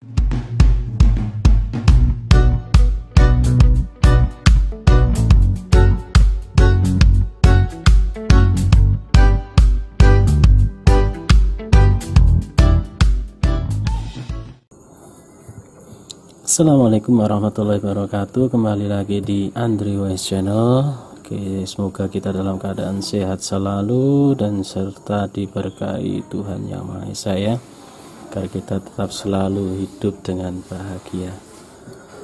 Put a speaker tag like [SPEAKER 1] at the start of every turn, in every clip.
[SPEAKER 1] Assalamualaikum warahmatullahi wabarakatuh. Kembali lagi di Andri Wise Channel. Oke, semoga kita dalam keadaan sehat selalu dan serta diberkahi Tuhan Yang Maha Esa ya, agar kita tetap selalu hidup dengan bahagia.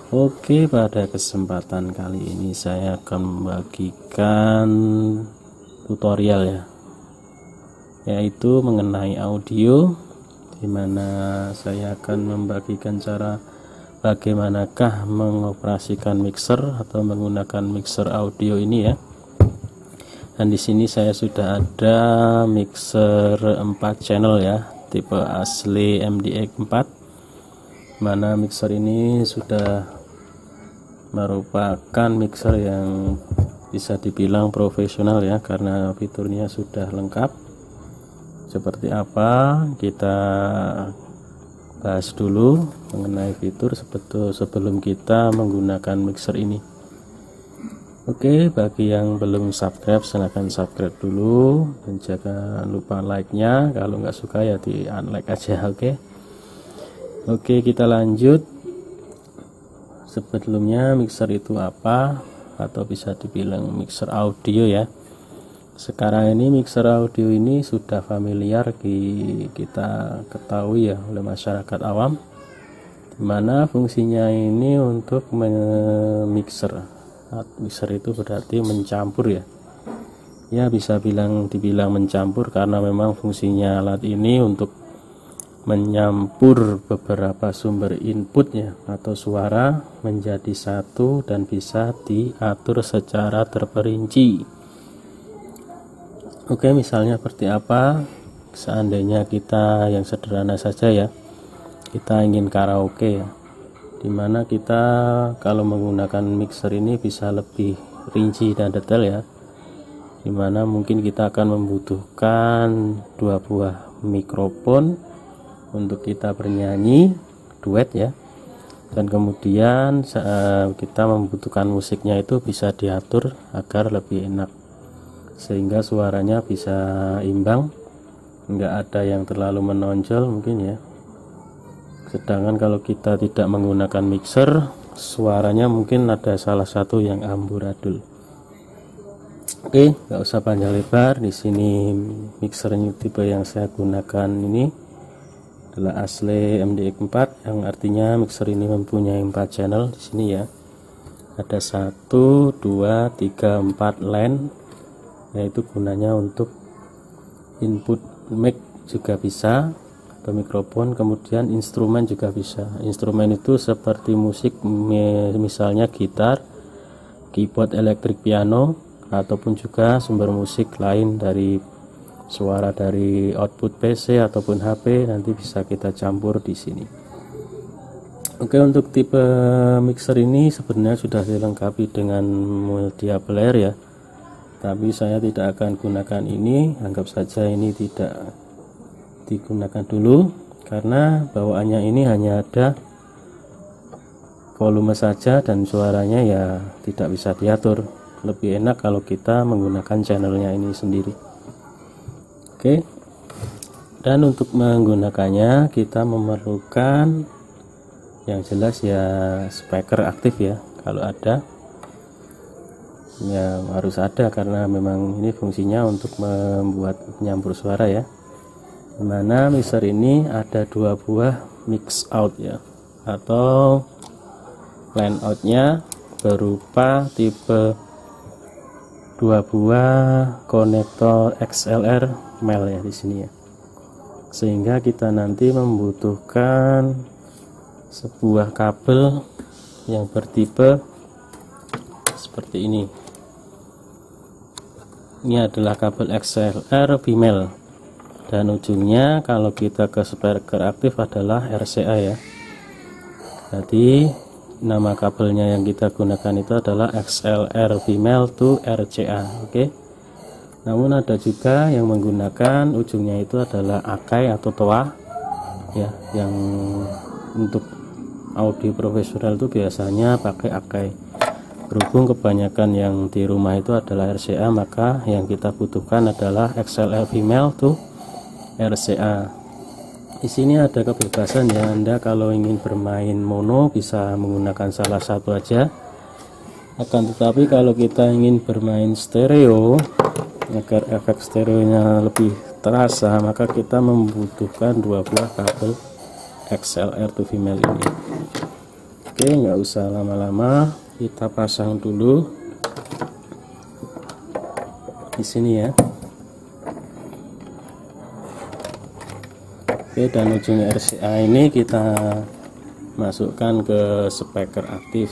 [SPEAKER 1] Oke, pada kesempatan kali ini saya akan membagikan tutorial ya, yaitu mengenai audio, dimana saya akan membagikan cara bagaimanakah mengoperasikan mixer atau menggunakan mixer audio ini ya. Dan di sini saya sudah ada mixer 4 channel ya, tipe asli MDX 4, mana mixer ini sudah merupakan mixer yang bisa dibilang profesional ya, karena fiturnya sudah lengkap. Seperti apa, kita bahas dulu mengenai fitur sebelum kita menggunakan mixer ini. Oke, bagi yang belum subscribe silahkan subscribe dulu, dan jangan lupa like nya. Kalau nggak suka ya di unlike aja. Oke, kita lanjut. Sebelumnya mixer itu apa, atau bisa dibilang mixer audio ya. Sekarang ini mixer audio ini sudah familiar kita ketahui ya oleh masyarakat awam, dimana fungsinya ini untuk mixer. Mixer itu berarti mencampur ya. Ya, bisa dibilang mencampur karena memang fungsinya alat ini untuk menyampur beberapa sumber inputnya atau suara menjadi satu dan bisa diatur secara terperinci. Oke, misalnya seperti apa? Seandainya kita yang sederhana saja ya, kita ingin karaoke ya, dimana kita kalau menggunakan mixer ini bisa lebih rinci dan detail ya, dimana mungkin kita akan membutuhkan 2 buah mikrofon untuk kita bernyanyi duet ya, dan kemudian kita membutuhkan musiknya itu bisa diatur agar lebih enak, sehingga suaranya bisa imbang, nggak ada yang terlalu menonjol mungkin ya. Sedangkan kalau kita tidak menggunakan mixer, suaranya mungkin ada salah satu yang amburadul. Oke, nggak usah panjang lebar. Di sini mixernya tipe yang saya gunakan ini adalah asli MDX 4, yang artinya mixer ini mempunyai 4 channel. Di sini ya ada 1, 2, 3, 4 line, yaitu gunanya untuk input mic juga bisa, atau mikrofon, kemudian instrumen juga bisa. Instrumen itu seperti musik, misalnya gitar, keyboard elektrik, piano, ataupun juga sumber musik lain dari suara dari output PC ataupun HP, nanti bisa kita campur di sini. Oke, untuk tipe mixer ini sebenarnya sudah dilengkapi dengan media player ya, tapi saya tidak akan gunakan ini. Anggap saja ini tidak digunakan dulu, karena bawaannya ini hanya ada volume saja dan suaranya ya tidak bisa diatur. Lebih enak kalau kita menggunakan channelnya ini sendiri. Oke, dan untuk menggunakannya kita memerlukan yang jelas ya speaker aktif ya, kalau ada ya harus ada, karena memang ini fungsinya untuk membuat penyampur suara ya, dimana mixer ini ada 2 buah mix out ya, atau line outnya berupa tipe 2 buah konektor XLR male ya di sini ya, sehingga kita nanti membutuhkan sebuah kabel yang bertipe seperti ini. Ini adalah kabel XLR female, dan ujungnya kalau kita ke speaker aktif adalah RCA ya. Jadi nama kabelnya yang kita gunakan itu adalah XLR female to RCA. Oke. Namun ada juga yang menggunakan ujungnya itu adalah akai atau toa ya, yang untuk audio profesional itu biasanya pakai Akai. Berhubung kebanyakan yang di rumah itu adalah RCA, maka yang kita butuhkan adalah XLR female to RCA. Di sini ada kebebasan ya, Anda kalau ingin bermain mono bisa menggunakan salah satu aja. Akan tetapi kalau kita ingin bermain stereo agar efek stereonya lebih terasa, maka kita membutuhkan dua buah kabel XLR to female ini. Oke, nggak usah lama-lama, kita pasang dulu di sini ya. Oke, dan ujung RCA ini kita masukkan ke speaker aktif.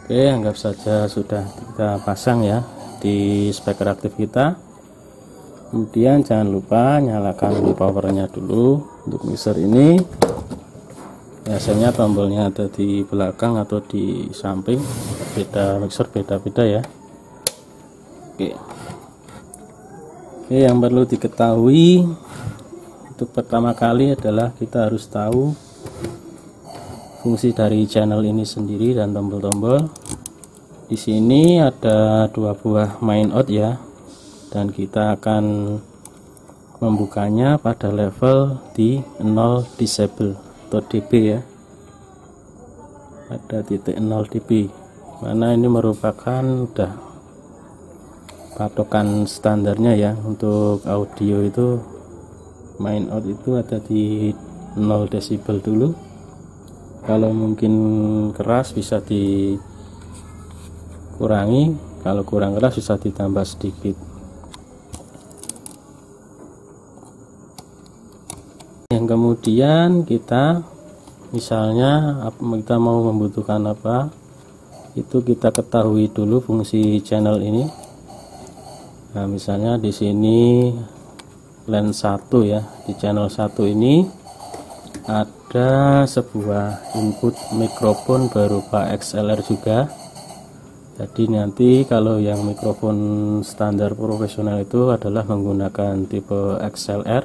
[SPEAKER 1] Oke, anggap saja sudah kita pasang ya di speaker aktif kita. Kemudian jangan lupa nyalakan powernya dulu. Untuk mixer ini biasanya tombolnya ada di belakang atau di samping, beda mixer beda-beda ya. Oke, yang perlu diketahui untuk pertama kali adalah kita harus tahu fungsi dari channel ini sendiri dan tombol-tombol. Di sini ada dua buah main out ya, dan kita akan membukanya pada level di 0 disable atau dB ya, pada titik 0 dB, mana ini merupakan udah patokan standarnya ya. Untuk audio itu main out itu ada di 0 desibel dulu. Kalau mungkin keras bisa dikurangi, kalau kurang keras bisa ditambah sedikit. Yang kemudian kita misalnya kita mau membutuhkan apa, itu kita ketahui dulu fungsi channel ini. Nah, misalnya di sini lens 1 ya, di channel 1 ini ada sebuah input mikrofon berupa XLR juga. Jadi nanti kalau yang mikrofon standar profesional itu adalah menggunakan tipe XLR,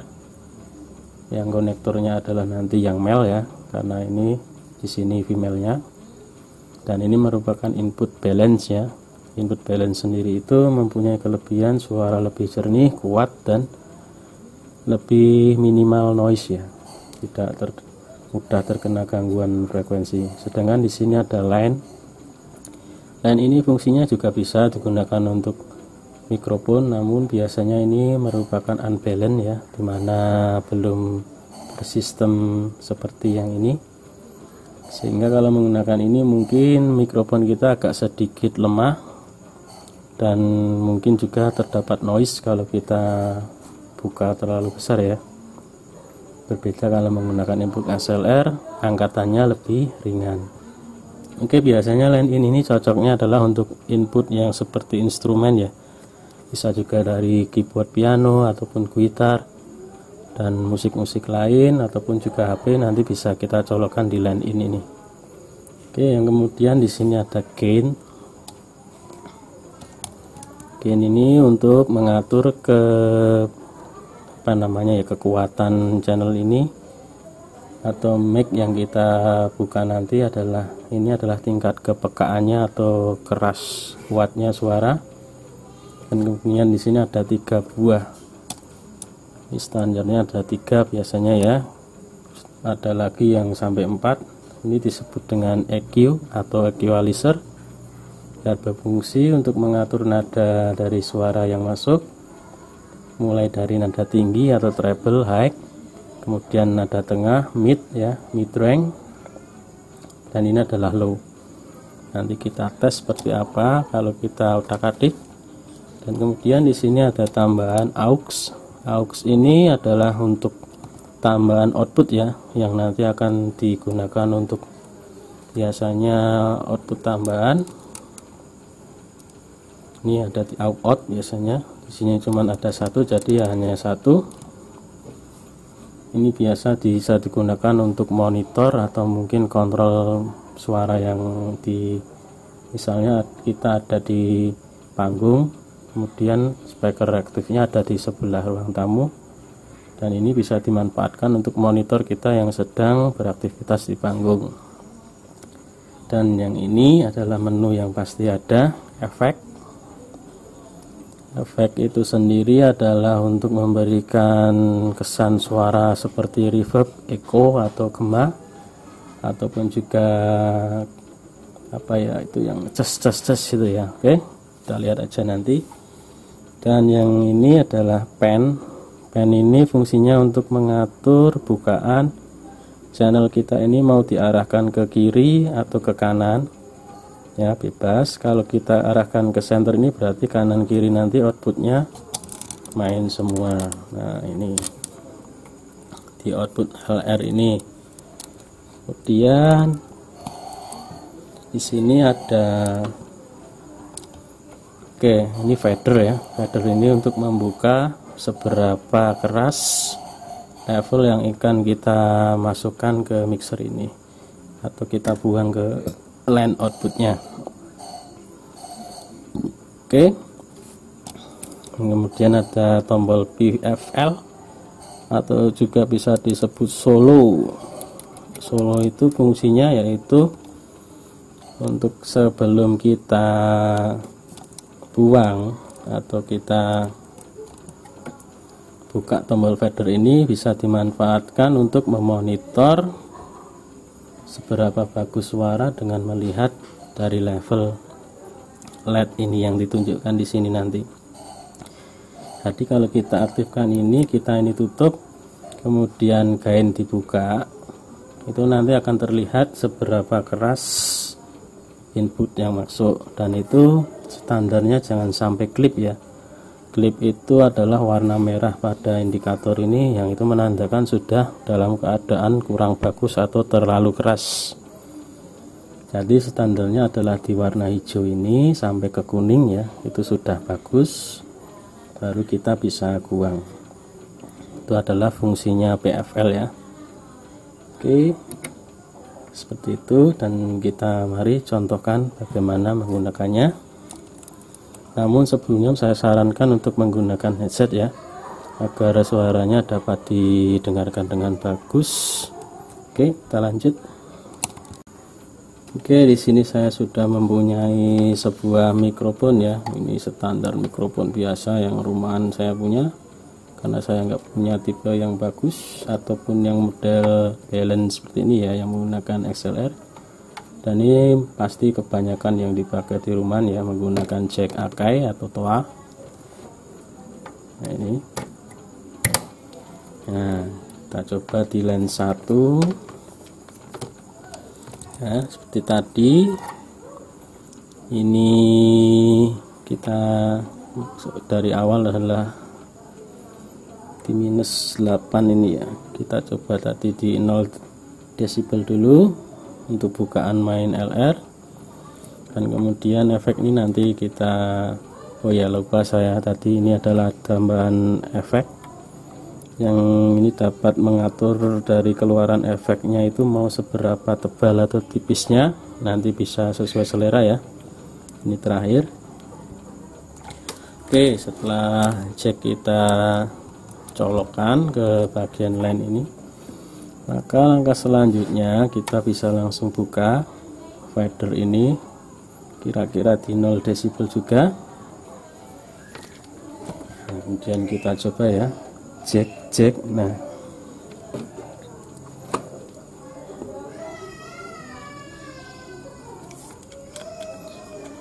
[SPEAKER 1] yang konektornya adalah nanti yang male ya, karena ini di sini female-nya. Dan ini merupakan input balance ya. Input balance sendiri itu mempunyai kelebihan suara lebih jernih, kuat, dan lebih minimal noise ya, tidak mudah terkena gangguan frekuensi. Sedangkan di sini ada line ini fungsinya juga bisa digunakan untuk mikrofon, namun biasanya ini merupakan unbalance ya, dimana belum bersistem seperti yang ini, sehingga kalau menggunakan ini mungkin mikrofon kita agak sedikit lemah dan mungkin juga terdapat noise kalau kita buka terlalu besar ya. Berbeda kalau menggunakan input XLR, angkatannya lebih ringan. Oke, biasanya line in ini cocoknya adalah untuk input yang seperti instrumen ya, bisa juga dari keyboard piano ataupun gitar dan musik-musik lain, ataupun juga HP, nanti bisa kita colokkan di line in ini. Oke, yang kemudian di sini ada gain. Gain ini untuk mengatur kekuatan channel ini atau mic yang kita buka nanti adalah tingkat kepekaannya atau keras kuatnya suara. Dan kemudian di sini ada 3 buah. Ini standarnya ada 3 biasanya ya. Ada lagi yang sampai 4. Ini disebut dengan EQ atau equalizer, dan berfungsi untuk mengatur nada dari suara yang masuk, mulai dari nada tinggi atau treble, high, kemudian nada tengah, mid ya, mid range, dan ini adalah low. Nanti kita tes seperti apa kalau kita utak-atik. Dan kemudian di sini ada tambahan aux. Aux ini adalah untuk tambahan output ya, yang nanti akan digunakan untuk biasanya output tambahan. Ini ada di out biasanya. Di sini cuma ada 1, jadi hanya 1. Ini biasa bisa digunakan untuk monitor atau mungkin kontrol suara yang misalnya kita ada di panggung, kemudian speaker reaktifnya ada di sebelah ruang tamu, dan ini bisa dimanfaatkan untuk monitor kita yang sedang beraktivitas di panggung. Dan yang ini adalah menu yang pasti ada efek. Efek itu sendiri adalah untuk memberikan kesan suara seperti reverb, echo atau gema, ataupun juga apa ya, itu yang ces gitu ya. Oke, kita lihat aja nanti. Dan yang ini adalah pen. Pen ini fungsinya untuk mengatur bukaan channel kita ini mau diarahkan ke kiri atau ke kanan ya, bebas. Kalau kita arahkan ke center ini berarti kanan kiri nanti outputnya main semua. Nah, ini di output LR ini. Kemudian di sini ada, oke, ini fader ya. Fader ini untuk membuka seberapa keras level yang akan kita masukkan ke mixer ini atau kita buang ke line outputnya. Oke, kemudian ada tombol PFL atau juga bisa disebut solo. Solo itu fungsinya yaitu untuk sebelum kita buang atau kita buka tombol fader ini bisa dimanfaatkan untuk memonitor seberapa bagus suara dengan melihat dari level LED ini yang ditunjukkan di sini nanti. Jadi kalau kita aktifkan ini, kita ini tutup, kemudian gain dibuka, itu nanti akan terlihat seberapa keras input yang masuk, dan itu standarnya jangan sampai klip ya. Klip itu adalah warna merah pada indikator ini, yang itu menandakan sudah dalam keadaan kurang bagus atau terlalu keras. Jadi standarnya adalah di warna hijau ini sampai ke kuning ya, itu sudah bagus, baru kita bisa buang. Itu adalah fungsinya PFL ya. Oke, seperti itu, dan kita mari contohkan bagaimana menggunakannya. Namun sebelumnya saya sarankan untuk menggunakan headset ya, agar suaranya dapat didengarkan dengan bagus. Oke, kita lanjut. Oke, di sini saya sudah mempunyai sebuah mikrofon ya. Ini standar mikrofon biasa yang rumahan saya punya, karena saya nggak punya tipe yang bagus ataupun yang model balance seperti ini ya, yang menggunakan XLR. Dan ini pasti kebanyakan yang dipakai di rumah ya, menggunakan jack Akai atau toa. Nah ini, nah kita coba di line 1 ya, seperti tadi. Ini kita dari awal adalah di minus 8 ini ya, kita coba tadi di 0 desibel dulu untuk bukaan main LR, dan kemudian efek ini nanti kita, oh ya lupa saya tadi, ini adalah tambahan efek yang ini dapat mengatur dari keluaran efeknya itu mau seberapa tebal atau tipisnya, nanti bisa sesuai selera ya. Ini terakhir. Oke, setelah jack kita colokkan ke bagian line ini, maka langkah selanjutnya kita bisa langsung buka fader ini kira-kira di 0 desibel juga. Kemudian kita coba ya, jack. Nah,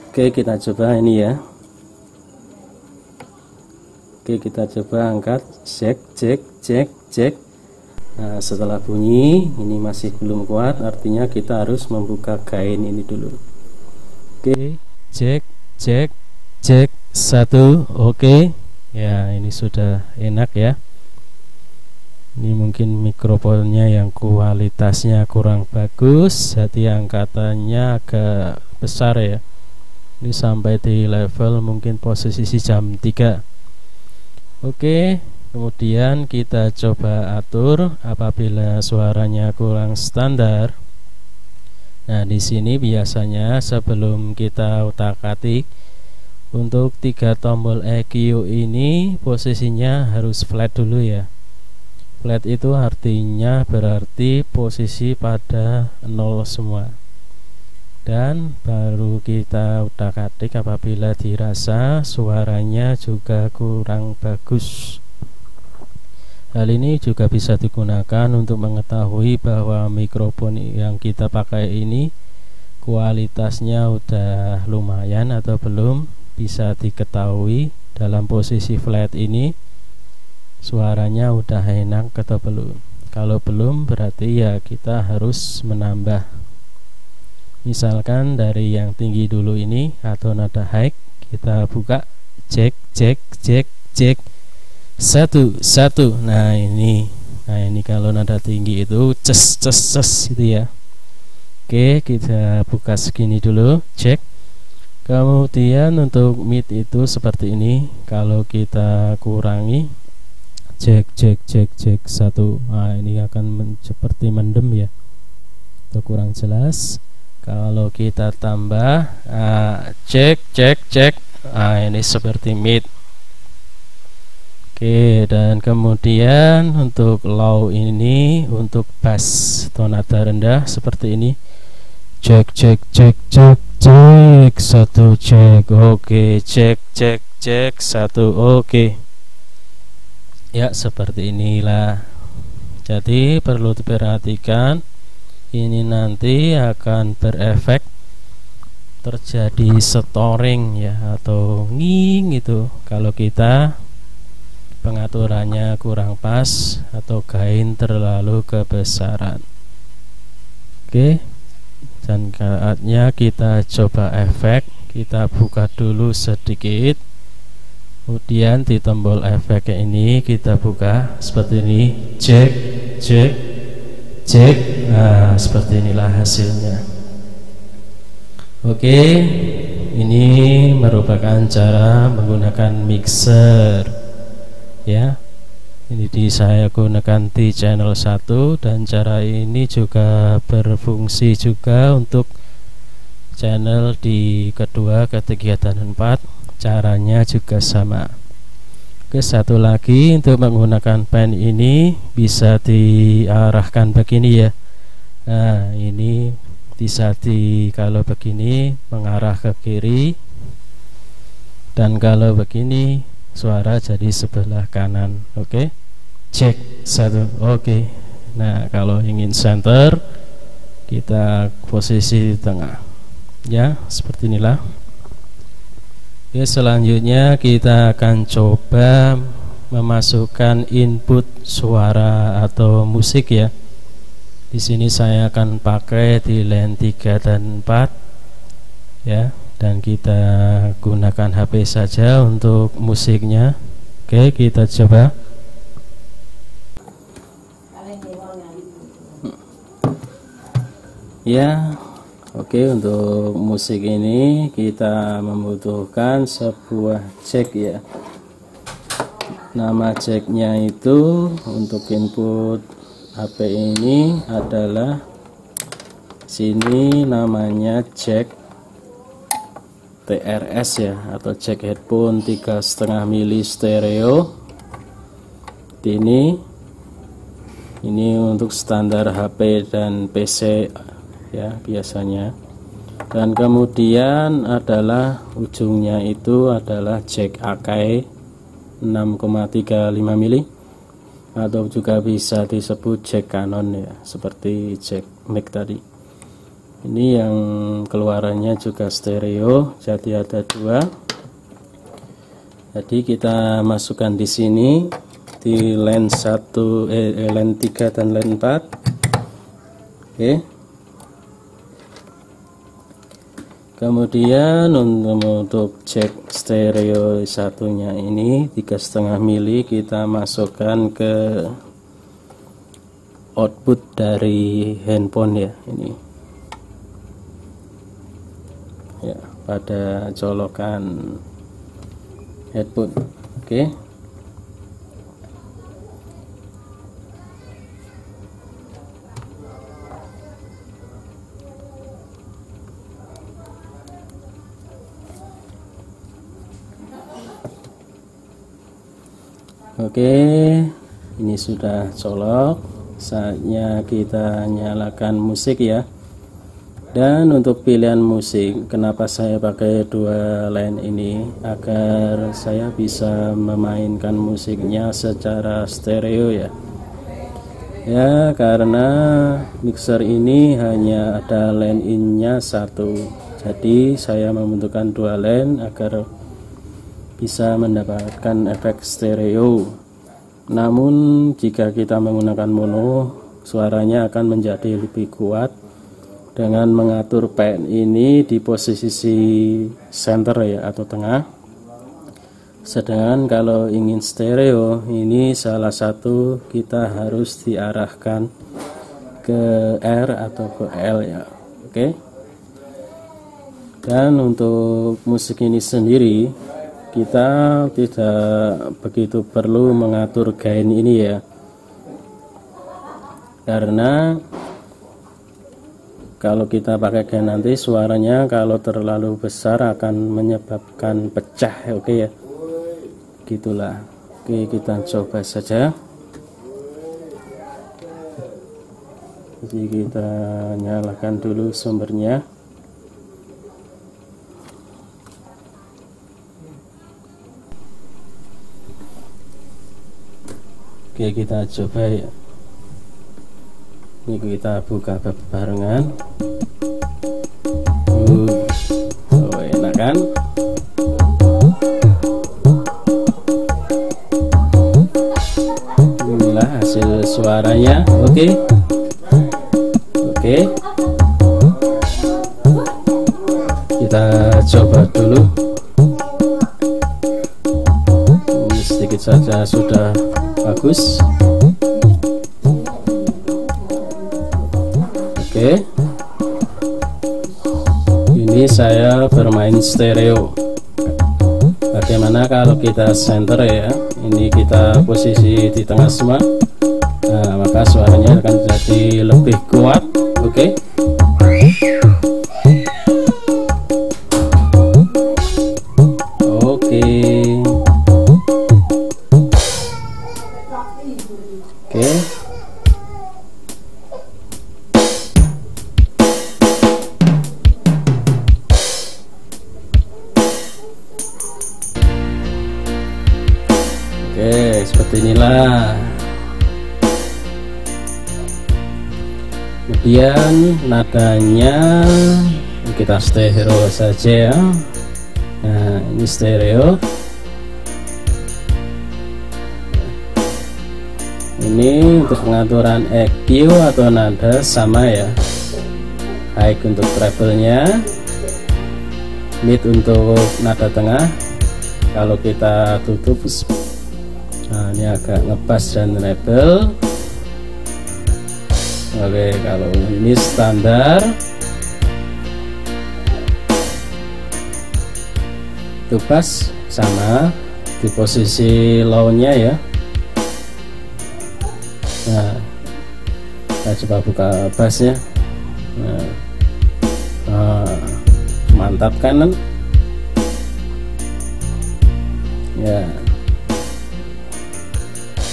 [SPEAKER 1] oke, kita coba ini ya. Oke, kita coba angkat jack. Nah, setelah bunyi ini masih belum kuat, artinya kita harus membuka gain ini dulu. Oke, jack 1. Oke ya, ini sudah enak ya. Ini mungkin mikrofonnya yang kualitasnya kurang bagus, jadi angkatannya agak besar ya. Ini sampai di level mungkin posisi jam 3. Oke, kemudian kita coba atur apabila suaranya kurang standar. Nah, di sini biasanya sebelum kita utak-atik Untuk 3 tombol EQ ini posisinya harus flat dulu ya. Flat itu artinya berarti posisi pada 0 semua. Dan baru kita utak-atik apabila dirasa suaranya juga kurang bagus. Hal ini juga bisa digunakan untuk mengetahui bahwa mikrofon yang kita pakai ini kualitasnya udah lumayan atau belum. Bisa diketahui dalam posisi flat ini suaranya udah enak atau belum. Kalau belum berarti ya kita harus menambah. Misalkan dari yang tinggi dulu ini atau nada high, kita buka cek cek cek cek 1 1. Nah ini kalau nada tinggi itu ces ces ces gitu ya. Oke, kita buka segini dulu, cek. Kemudian untuk mid itu seperti ini. Kalau kita kurangi cek cek cek cek 1. Nah ini akan seperti mendem ya, atau kurang jelas. Kalau kita tambah cek cek cek, ini seperti mid. Oke, dan kemudian untuk low ini, untuk bass atau nada rendah seperti ini, cek cek cek cek cek 1 cek. Oke, cek cek cek 1. Oke ya, seperti inilah. Jadi perlu diperhatikan, ini nanti akan berefek terjadi storing ya, atau nging gitu kalau kita pengaturannya kurang pas atau gain terlalu kebesaran. Oke, dan saatnya kita coba efek. Kita buka dulu sedikit, kemudian di tombol efek ini kita buka seperti ini, cek cek cek. Nah seperti inilah hasilnya. Oke, ini merupakan cara menggunakan mixer ya. Ini saya gunakan di channel 1, dan cara ini juga berfungsi juga untuk channel di kedua, ketiga, dan 4. Caranya juga sama. Oke, satu lagi untuk menggunakan pen ini bisa diarahkan begini ya. Nah ini bisa kalau begini mengarah ke kiri, dan kalau begini suara jadi sebelah kanan. Oke, cek 1. Oke. Nah kalau ingin center, kita posisi di tengah ya, seperti inilah. Oke, selanjutnya kita akan coba memasukkan input suara atau musik ya. Di sini saya akan pakai di line 3 dan 4 ya, dan kita gunakan HP saja untuk musiknya. Oke, kita coba. Ya, oke, untuk musik ini kita membutuhkan sebuah jack ya. Nama jacknya itu untuk input HP ini adalah sini namanya jack TRS ya, atau jack headphone 3,5 mili stereo. Ini untuk standar HP dan PC ya biasanya. Dan kemudian adalah ujungnya itu adalah jack Akai 6,35 mili, atau juga bisa disebut jack Canon ya, seperti jack mic tadi. Ini yang keluarannya juga stereo, jadi ada 2. Jadi kita masukkan di sini di line 3 dan line 4. Oke. Kemudian untuk jack stereo satunya ini 3,5 mili kita masukkan ke output dari handphone ya, ini ya, pada colokan headphone. Oke. Oke, ini sudah colok, saatnya kita nyalakan musik ya. Dan untuk pilihan musik, kenapa saya pakai dua line ini, agar saya bisa memainkan musiknya secara stereo ya. Ya, karena mixer ini hanya ada line in-nya satu, jadi saya membentukkan dua line agar bisa mendapatkan efek stereo. Namun jika kita menggunakan mono, suaranya akan menjadi lebih kuat dengan mengatur pen ini di posisi center ya, atau tengah. Sedangkan kalau ingin stereo, ini salah satu kita harus diarahkan ke R atau ke L ya. Oke. Dan untuk musik ini sendiri, kita tidak begitu perlu mengatur gain ini ya, karena kalau kita pakai gain nanti suaranya kalau terlalu besar akan menyebabkan pecah. Oke ya, gitulah. Oke, kita coba saja. Jadi kita nyalakan dulu sumbernya. Oke, kita coba ya. Ini kita buka barengan. Oh, enak kan? Inilah hasil suaranya. Oke. Kita coba dulu. Ini sedikit saja sudah bagus. Oke, ini saya bermain stereo. Bagaimana kalau kita center ya? Ini kita posisi di tengah semua. Nah, maka suaranya akan jadi lebih kuat. Oke. Oke, seperti inilah. Kemudian nadanya kita stereo saja ya. Nah, ini stereo. Ini untuk pengaturan EQ atau nada sama ya. High untuk treble-nya, mid untuk nada tengah. Kalau kita tutup, nah ini agak ngebass dan treble. Oke, kalau ini standar. Itu bass sama di posisi low-nya ya. Nah, kita coba buka bassnya. Nah, mantap kan? Ya.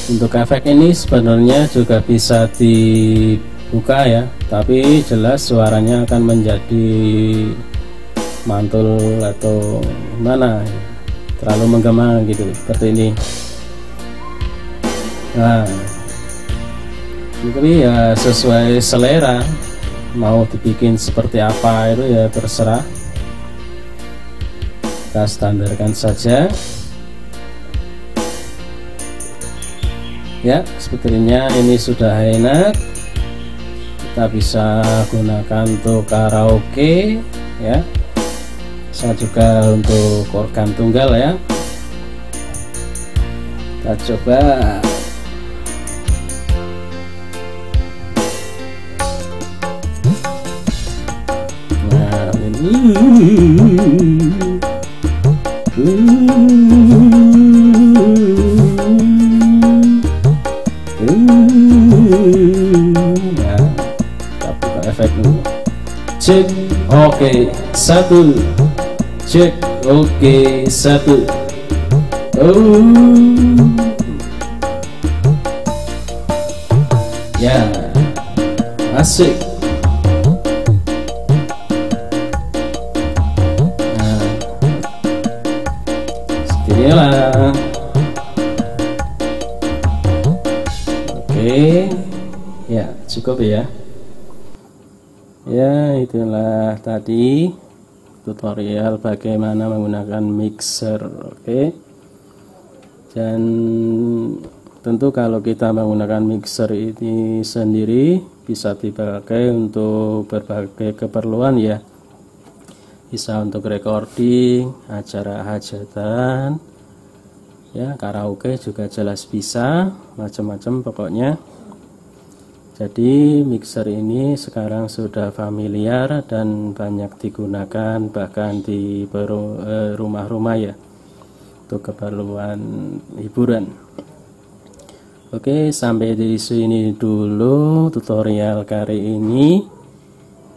[SPEAKER 1] Untuk efek ini sebenarnya juga bisa dibuka ya, tapi jelas suaranya akan menjadi mantul atau mana, terlalu menggema gitu, seperti ini. Nah, tapi ya sesuai selera, mau dibikin seperti apa itu ya terserah. Kita standarkan saja. Ya, sepertinya ini sudah enak. Kita bisa gunakan untuk karaoke ya. Bisa juga untuk organ tunggal ya. Kita coba. Nah, ini ya, kita buka efek dulu. Cek, oke, satu. Cek, oke, satu. asik. Nah, seginilah. Oke, ya cukup ya. Ya, itulah tadi tutorial bagaimana menggunakan mixer. Oke. Dan tentu kalau kita menggunakan mixer ini sendiri bisa dipakai untuk berbagai keperluan ya. Bisa untuk recording, acara hajatan, ya, karaoke juga jelas bisa, macam-macam pokoknya. Jadi mixer ini sekarang sudah familiar dan banyak digunakan bahkan di rumah-rumah ya, untuk keperluan hiburan. Oke, sampai di sini dulu tutorial kali ini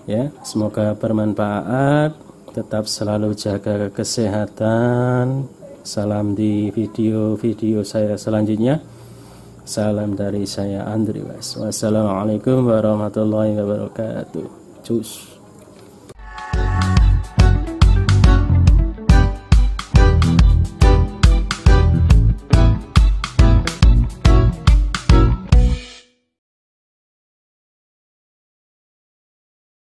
[SPEAKER 1] ya. Semoga bermanfaat. Tetap selalu jaga kesehatan. Salam di video-video saya selanjutnya. Salam dari saya Andri Was. Wassalamualaikum warahmatullahi wabarakatuh. Cus.